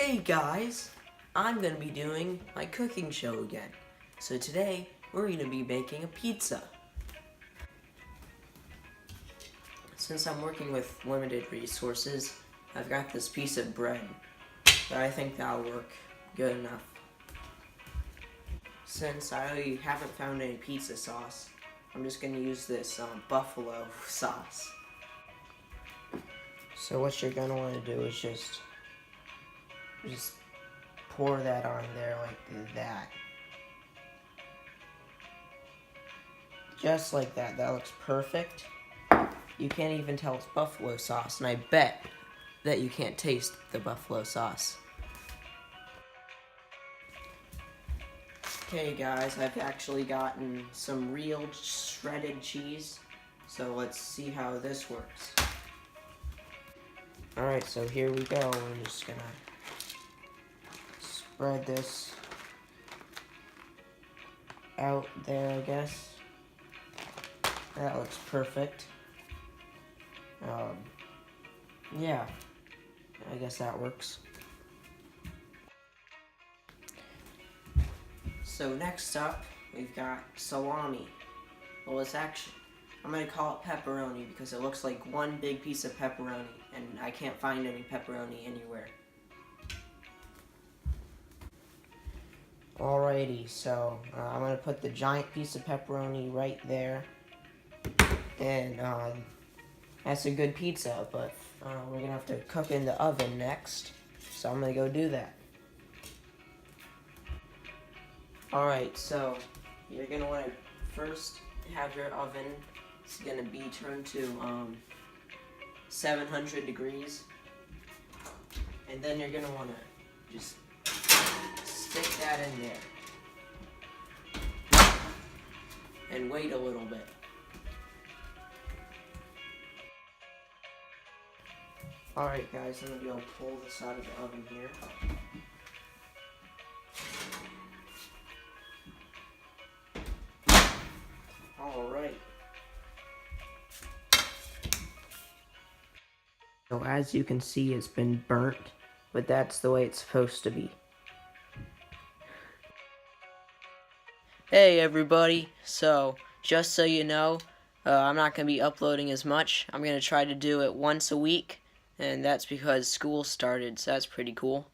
Hey guys, I'm going to be doing my cooking show again. So today, we're going to be making a pizza. Since I'm working with limited resources, I've got this piece of bread, but I think that'll work good enough. Since I haven't found any pizza sauce, I'm just going to use this buffalo sauce. So what you're going to want to do is just pour that on there like that. Just like that. That looks perfect. You can't even tell it's buffalo sauce, and I bet that you can't taste the buffalo sauce. Okay guys, I've actually gotten some real shredded cheese, so let's see how this works. Alright, so here we go. We're just gonna spread this out there, I guess. That looks perfect. Yeah, I guess that works. So next up, we've got salami. Well, I'm gonna call it pepperoni because it looks like one big piece of pepperoni, and I can't find any pepperoni anywhere. Alrighty, so I'm gonna put the giant piece of pepperoni right there, and that's a good pizza, but we're gonna have to cook in the oven next, so I'm gonna go do that. Alright, so you're gonna want to first have your oven. It's gonna be turned to 700 degrees, and then you're gonna want to just stick that in there and wait a little bit. Alright guys, I'm going to be able to pull this out of the oven here. Alright. So as you can see, it's been burnt, but that's the way it's supposed to be. Hey everybody, so just so you know, I'm not going to be uploading as much. I'm going to try to do it once a week. And that's because school started, so that's pretty cool.